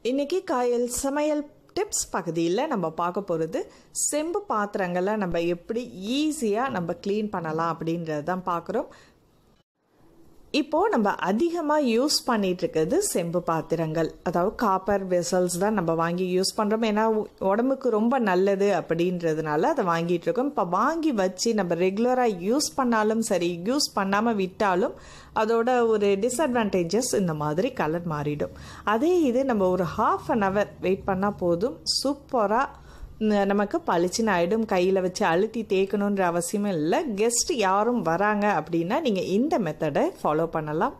இன்னைக்கு காயல் சமையல் டிப்ஸ் பகுதியில் நம்ம பார்க்க போகிறது செம்பு பாத்திரங்களை நம்ம எப்படி ஈஸியாக நம்ம க்ளீன் பண்ணலாம் அப்படின்றது தான் பார்க்குறோம். இப்போது நம்ம அதிகமாக யூஸ் பண்ணிகிட்டு இருக்கிறது செம்பு பாத்திரங்கள், அதாவது காப்பர் வெசல்ஸ் தான் நம்ம வாங்கி யூஸ் பண்ணுறோம். ஏன்னா உடம்புக்கு ரொம்ப நல்லது அப்படின்றதுனால அதை வாங்கிட்டு இருக்கோம். இப்போ வாங்கி வச்சு நம்ம ரெகுலராக யூஸ் பண்ணாலும் சரி, யூஸ் பண்ணாமல் விட்டாலும் அதோட ஒரு டிஸ்அட்வான்டேஜஸ் இந்த மாதிரி கலர் மாறிடும். அதே இது நம்ம ஒரு ½ வெயிட் பண்ணால் போதும், சூப்பராக நமக்கு பளிச்சுன்னு ஆகிடும். கையில் வச்சு அழுத்தி தேய்க்கணுன்ற அவசியமும் இல்லை. கெஸ்ட் யாரும் வராங்க அப்படின்னா நீங்கள் இந்த மெத்தடை ஃபாலோ பண்ணலாம்.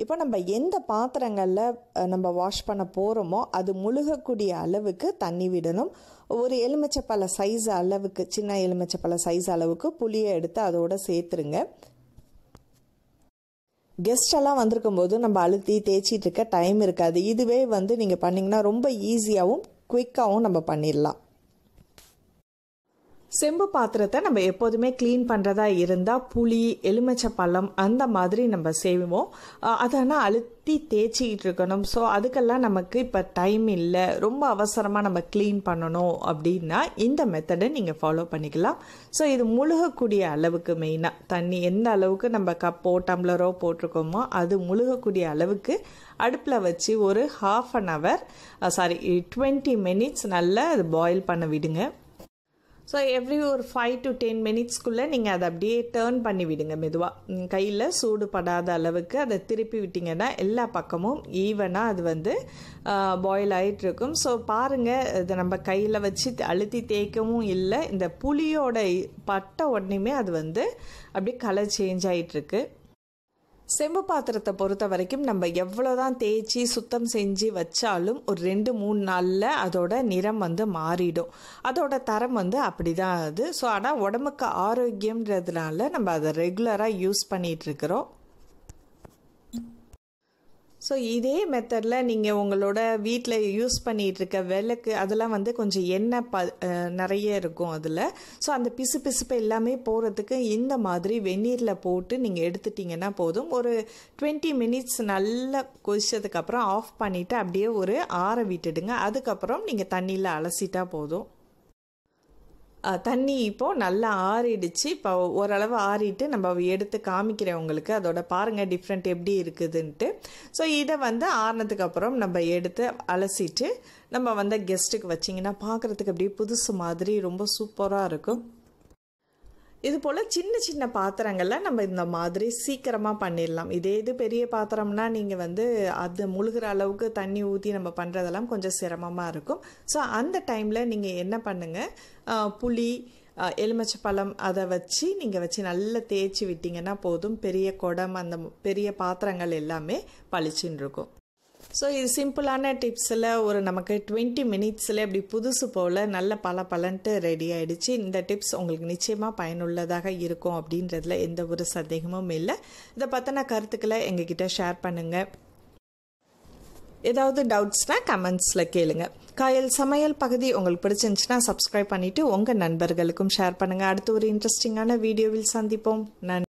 இப்போ நம்ம எந்த பாத்திரங்களில் நம்ம வாஷ் பண்ண போகிறோமோ அது முழுகக்கூடிய அளவுக்கு தண்ணி விடணும். ஒரு எலுமிச்சப்பழ சைஸ் அளவுக்கு, சின்ன எலுமிச்சப்பழ சைஸ் அளவுக்கு புளியை எடுத்து அதோடு சேர்த்துருங்க. கெஸ்டெல்லாம் வந்திருக்கும் போது நம்ம அழுத்தி தேய்ச்சிட்டு இருக்க டைம் இருக்காது. இதுவே நீங்கள் பண்ணிங்கன்னா ரொம்ப ஈஸியாகவும் குயிக்காகவும் நம்ம பண்ணிடலாம். செம்பு பாத்திரத்தை நம்ம எப்போதுமே க்ளீன் பண்ணுறதா இருந்தால் புளி, எலுமிச்சப்பழம் அந்த மாதிரி நம்ம செய்வோம். அதனால் அழுத்தி தேய்ச்சிக்கிட்டு இருக்கணும். ஸோ அதுக்கெல்லாம் நமக்கு இப்போ டைம் இல்லை, ரொம்ப அவசரமாக நம்ம க்ளீன் பண்ணணும் அப்படின்னா இந்த மெத்தடை நீங்கள் ஃபாலோ பண்ணிக்கலாம். ஸோ இது முழுகக்கூடிய அளவுக்கு மெயினாக தண்ணி எந்த அளவுக்கு நம்ம கப்போ டம்ளரோ போட்டிருக்கோமோ அது முழுகக்கூடிய அளவுக்கு அடுப்பில் வச்சு ஒரு 20 மினிட்ஸ் நல்லா அது பாயில் பண்ண விடுங்க. ஸோ எவ்ரி ஒரு 5 to 10 மினிட்ஸ்க்குள்ளே நீங்கள் அதை அப்படியே டேர்ன் பண்ணி விடுங்க. மெதுவாக கையில் சூடு படாத அளவுக்கு அதை திருப்பி விட்டிங்கன்னா எல்லா பக்கமும் ஈவனாக அது பாயில் ஆகிட்டுருக்கும். ஸோ பாருங்கள், இதை நம்ம கையில் வச்சு அழுத்தி தேய்க்கவும் இல்லை, இந்த புளியோட பட்ட உடனேயுமே அது அப்படியே கலர் சேஞ்ச் ஆகிட்டுருக்கு. செம்பு பாத்திரத்தை பொறுத்த வரைக்கும் நம்ம எவ்வளோதான் தேய்ச்சி சுத்தம் செஞ்சு வச்சாலும் ஒரு 2-3 நாளில் அதோட நிறம் மாறிடும். அதோட தரம் அப்படி தான் அது. ஸோ ஆனால் உடம்புக்கு ஆரோக்கியம்ன்றதுனால நம்ம அதை ரெகுலராக யூஸ் பண்ணிகிட்ருக்கிறோம். ஸோ இதே மெத்தடில் நீங்கள் உங்களோட வீட்டில் யூஸ் பண்ணிகிட்ருக்க விளக்கு அதெல்லாம் கொஞ்சம் எண்ணெய் நிறைய இருக்கும் அதில். ஸோ அந்த பிசுப்பு எல்லாமே போகிறதுக்கு இந்த மாதிரி வெந்நீரில் போட்டு நீங்கள் எடுத்துட்டிங்கன்னா போதும். ஒரு 20 மினிட்ஸ் நல்லா கொதிச்சதுக்கப்புறம் ஆஃப் பண்ணிவிட்டு அப்படியே ஒரு ஆற விட்டுடுங்க. அதுக்கப்புறம் நீங்கள் தண்ணியில் அலசிட்டா போதும். தண்ணி இப்போது நல்லா ஆறிடுச்சு. இப்போ ஓரளவு ஆறிட்டு நம்ம எடுத்து காமிக்கிறேன் உங்களுக்கு. அதோட பாருங்கள் டிஃப்ரெண்ட் எப்படி இருக்குதுன்ட்டு. ஸோ இதை ஆறினதுக்கப்புறம் நம்ம எடுத்து அலசிட்டு நம்ம கெஸ்ட்டுக்கு வச்சிங்கன்னா பார்க்குறதுக்கு அப்படியே புதுசு மாதிரி ரொம்ப சூப்பராக இருக்கும். இது போல் சின்ன சின்ன பாத்திரங்களில் நம்ம இந்த மாதிரி சீக்கிரமாக பண்ணிடலாம். இது பெரிய பாத்திரம்னா நீங்கள் அது முழுகிற அளவுக்கு தண்ணி ஊற்றி நம்ம பண்ணுறதெல்லாம் கொஞ்சம் சிரமமாக இருக்கும். ஸோ அந்த டைமில் நீங்கள் என்ன பண்ணுங்கள், புளி, எலுமிச்சப்பழம் அதை வச்சு நீங்கள் நல்லா தேய்ச்சி விட்டிங்கன்னா போதும். பெரிய குடம் அந்த பெரிய பாத்திரங்கள் எல்லாமே பளிச்சுன்னு இருக்கும். ஸோ இது சிம்பிளான டிப்ஸில் ஒரு நமக்கு 20 மினிட்ஸில் அப்படி புதுசு போல் நல்ல பலன்ட்டு ரெடி ஆகிடுச்சு. இந்த டிப்ஸ் உங்களுக்கு நிச்சயமாக பயனுள்ளதாக இருக்கும் அப்படின்றதுல எந்த ஒரு சந்தேகமும் இல்லை. இதை பற்றின கருத்துக்களை எங்ககிட்ட ஷேர் பண்ணுங்கள். ஏதாவது டவுட்ஸ்னால் கமெண்ட்ஸில் கேளுங்க. காயல் சமையல் பகுதி உங்களுக்கு பிடிச்சிருந்துச்சுன்னா சப்ஸ்கிரைப் பண்ணிவிட்டு உங்கள் நண்பர்களுக்கும் ஷேர் பண்ணுங்கள். அடுத்து ஒரு இன்ட்ரெஸ்டிங்கான வீடியோவில் சந்திப்போம். நன்றி.